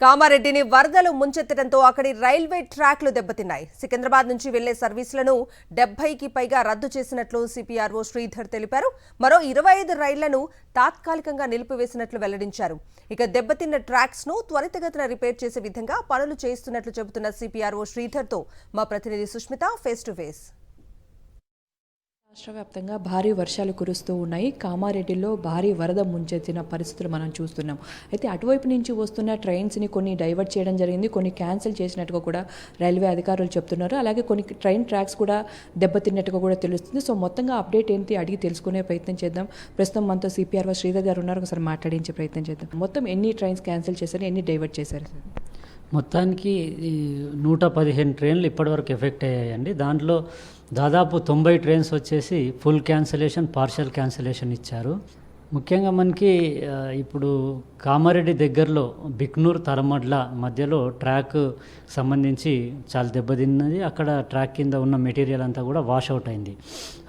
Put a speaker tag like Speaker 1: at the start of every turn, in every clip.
Speaker 1: కామారెడ్డిని వరదలు ముంచెత్తడంతో అక్కడి రైల్వే ట్రాక్లు దెబ్బతిన్నాయి. సికింద్రాబాద్ నుంచి వెళ్లే సర్వీసులను 70కి పైగా రద్దు చేసినట్లు సిపిఆర్ఓ శ్రీధర్ తెలిపారు. మరో 25 రైళ్లను తాత్కాలికంగా నిలిపివేసినట్లు వెల్లడించారు. ఇక దెబ్బతిన్న ట్రాక్స్ ను త్వరితగతిన రిపేర్ చేసే విధంగా పనులు చేయిస్తున్నట్లు చెబుతున్న సిపిఆర్ఓ శ్రీధర్తో మా ప్రతినిధి సుష్మిత ఫేస్ టు ఫేస్.
Speaker 2: రాష్ట్ర వ్యాప్తంగా భారీ వర్షాలు కురుస్తూ ఉన్నాయి. కామారెడ్డిలో భారీ వరద ముంచెత్తిన పరిస్థితులు మనం చూస్తున్నాం. అయితే అటువైపు నుంచి వస్తున్న ట్రైన్స్ని కొన్ని డైవర్ట్ చేయడం జరిగింది, కొన్ని క్యాన్సిల్ చేసినట్టుగా కూడా రైల్వే అధికారులు చెప్తున్నారు. అలాగే కొన్ని ట్రైన్ ట్రాక్స్ కూడా దెబ్బతిన్నట్టుగా కూడా తెలుస్తుంది. సో మొత్తంగా అప్డేట్ ఏంటి అడిగి తెలుసుకునే ప్రయత్నం చేద్దాం. ప్రస్తుతం మనతో సిపిఆర్ఓ శ్రీధర్ గారు ఉన్నారు, ఒకసారి మాట్లాడించే ప్రయత్నం చేద్దాం. మొత్తం ఎన్ని ట్రైన్స్ క్యాన్సిల్ చేశారు, ఎన్ని డైవర్ట్ చేశారు?
Speaker 3: మొత్తానికి 115 ట్రైన్లు ఇప్పటివరకు ఎఫెక్ట్ అయ్యాయండి. దాంట్లో దాదాపు 90 ట్రైన్స్ వచ్చేసి ఫుల్ క్యాన్సిలేషన్, పార్షియల్ క్యాన్సిలేషన్ ఇచ్చారు. ముఖ్యంగా మనకి ఇప్పుడు కామారెడ్డి దగ్గరలో బిక్నూర్ తరమడ్ల మధ్యలో ట్రాక్ సంబంధించి చాలా దెబ్బతిన్నది. అక్కడ ట్రాక్ కింద ఉన్న మెటీరియల్ అంతా కూడా వాష్ అవుట్ అయింది.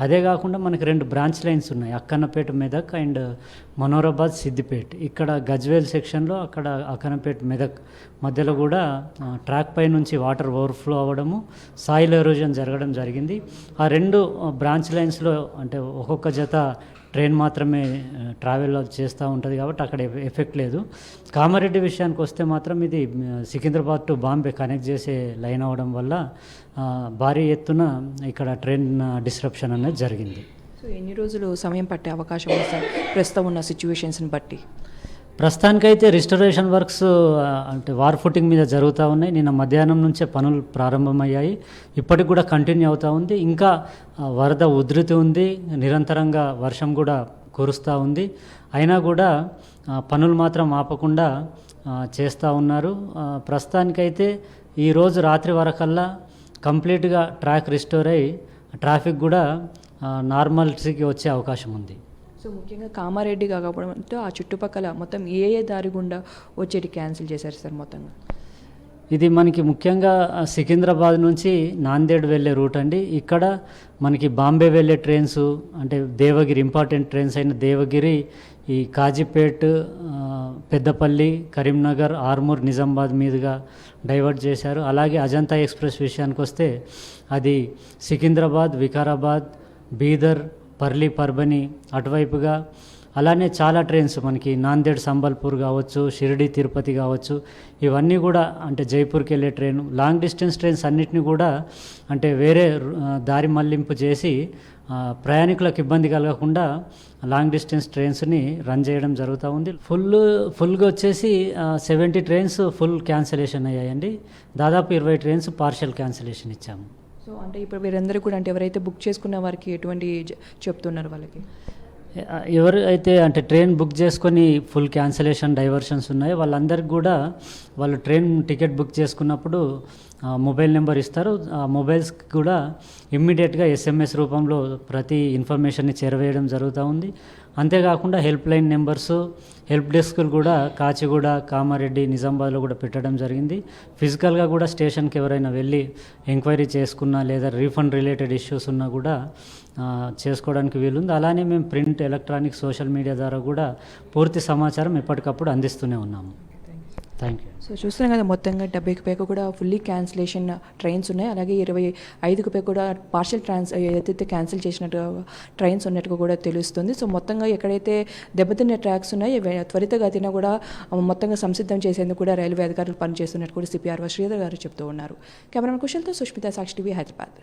Speaker 3: అదే కాకుండా మనకి 2 బ్రాంచ్ లైన్స్ ఉన్నాయి, అక్కన్నపేట మెదక్ అండ్ మనోరాబాద్ సిద్దిపేట్. ఇక్కడ గజ్వేల్ సెక్షన్లో అక్కడ అక్కన్నపేట మెదక్ మధ్యలో కూడా ట్రాక్ పై నుంచి వాటర్ ఓవర్ఫ్లో అవ్వడము, సాయిల్ ఎరోజన్ జరగడం జరిగింది. ఆ 2 బ్రాంచ్ లైన్స్లో అంటే ఒక్కొక్క జత ట్రైన్ మాత్రమే ట్రావెల్ చేస్తూ ఉంటుంది కాబట్టి అక్కడ ఎఫెక్ట్ లేదు. కామారెడ్డి విషయానికి వస్తే మాత్రం ఇది సికింద్రాబాద్ టు బాంబే కనెక్ట్ చేసే లైన్ అవ్వడం వల్ల భారీ ఎత్తున ఇక్కడ ట్రైన్ డిస్రప్షన్ అనేది జరిగింది.
Speaker 2: సో ఎన్ని రోజులు సమయం పట్టే అవకాశం ఉంది సార్ ప్రస్తుతం ఉన్న సిచ్యువేషన్స్ని బట్టి?
Speaker 3: ప్రస్తుతానికైతే రిస్టరేషన్ వర్క్స్ అంటే వార్ ఫుటింగ్ మీద జరుగుతూ ఉన్నాయి. నిన్న మధ్యాహ్నం నుంచే పనులు ప్రారంభమయ్యాయి, ఇప్పటికి కూడా కంటిన్యూ అవుతూ ఉంది. ఇంకా వరద ఉధృతి ఉంది, నిరంతరంగా వర్షం కూడా కురుస్తూ ఉంది. అయినా కూడా పనులు మాత్రం ఆపకుండా చేస్తూ ఉన్నారు. ప్రస్తుతానికైతే ఈరోజు రాత్రి వరకల్లా కంప్లీట్గా ట్రాక్ రిస్టోర్ అయ్యి ట్రాఫిక్ కూడా నార్మల్సీకి వచ్చే అవకాశం ఉంది.
Speaker 2: సో ముఖ్యంగా కామారెడ్డి కాకపోవడంతో ఆ చుట్టుపక్కల మొత్తం ఏ దారి గుండా వచ్చేటి క్యాన్సిల్ చేశారు సార్ మొత్తంగా?
Speaker 3: ఇది మనకి ముఖ్యంగా సికింద్రాబాద్ నుంచి నాందేడ్ వెళ్ళే రూట్ అండి. ఇక్కడ మనకి బాంబే వెళ్ళే ట్రైన్స్ అంటే దేవగిరి ఇంపార్టెంట్ ట్రైన్స్ అయిన దేవగిరి, ఈ కాజీపేట్, పెద్దపల్లి, కరీంనగర్, ఆర్మూర్, నిజామాబాద్ మీదుగా డైవర్ట్ చేశారు. అలాగే అజంతా ఎక్స్ప్రెస్ విషయానికి వస్తే అది సికింద్రాబాద్, వికారాబాద్, బీదర్, పర్లి, పర్బని అటువైపుగా, అలానే చాలా ట్రైన్స్ మనకి నాందేడ్ సంబల్పూర్ కావచ్చు, షిరిడి తిరుపతి కావచ్చు, ఇవన్నీ కూడా అంటే జైపూర్కి వెళ్ళే ట్రైన్, లాంగ్ డిస్టెన్స్ ట్రైన్స్ అన్నిటిని కూడా అంటే వేరే దారి మళ్లింపు చేసి ప్రయాణికులకు ఇబ్బంది కలగకుండా లాంగ్ డిస్టెన్స్ ట్రైన్స్ని రన్ చేయడం జరుగుతూ ఉంది. ఫుల్గా వచ్చేసి 70 ట్రైన్స్ ఫుల్ క్యాన్సిలేషన్ అయ్యాయండి. దాదాపు 20 ట్రైన్స్ పార్షియల్ క్యాన్సిలేషన్ ఇచ్చాము.
Speaker 2: సో అంటే ఇప్పుడు వీరందరూ కూడా అంటే ఎవరైతే బుక్ చేసుకున్న వారికి ఎటువంటి చెప్తున్నారు వాళ్ళకి?
Speaker 3: ఎవరు అయితే అంటే ట్రైన్ బుక్ చేసుకొని ఫుల్ క్యాన్సిలేషన్ డైవర్షన్స్ ఉన్నాయో వాళ్ళందరికీ కూడా వాళ్ళు ట్రైన్ టికెట్ బుక్ చేసుకున్నప్పుడు మొబైల్ నెంబర్ ఇస్తారు. ఆ మొబైల్స్కి కూడా ఇమ్మీడియట్గా SMS రూపంలో ప్రతి ఇన్ఫర్మేషన్ని చేరవేయడం జరుగుతూ ఉంది. అంతేకాకుండా హెల్ప్ లైన్ నెంబర్స్, హెల్ప్ డెస్క్లు కూడా కాచిగూడ, కామారెడ్డి, నిజామాబాద్లో కూడా పెట్టడం జరిగింది. ఫిజికల్గా కూడా స్టేషన్కి ఎవరైనా వెళ్ళి ఎంక్వైరీ చేసుకున్నా లేదా రీఫండ్ రిలేటెడ్ ఇష్యూస్ ఉన్నా కూడా చేసుకోవడానికి వీలుంది. అలానే మేము ప్రింట్, ఎలక్ట్రానిక్, సోషల్ మీడియా ద్వారా కూడా పూర్తి సమాచారం ఎప్పటికప్పుడు అందిస్తూనే ఉన్నాము. Thank you.
Speaker 2: సో చూస్తున్నాం కదా, మొత్తంగా 70కి పైగా కూడా ఫుల్లీ క్యాన్సిలేషన్ ట్రైన్స్ ఉన్నాయి. అలాగే 25కి పైగా కూడా పార్షియల్ ఏదైతే క్యాన్సిల్ చేసినట్టు ట్రైన్స్ ఉన్నట్టుగా కూడా తెలుస్తుంది. సో మొత్తంగా ఎక్కడైతే దెబ్బతిన్న ట్రాక్స్ ఉన్నాయో త్వరితగతిన కూడా మొత్తంగా సంసిద్ధం చేసేందుకు కూడా రైల్వే అధికారులు పనిచేస్తున్నట్టు కూడా సిపిఆర్ఓ శ్రీధర్ గారు చెప్తూ ఉన్నారు. కెమెరామెన్ కుశల్తో సుష్మిత, సాక్షి టీవీ, హైదరాబాద్.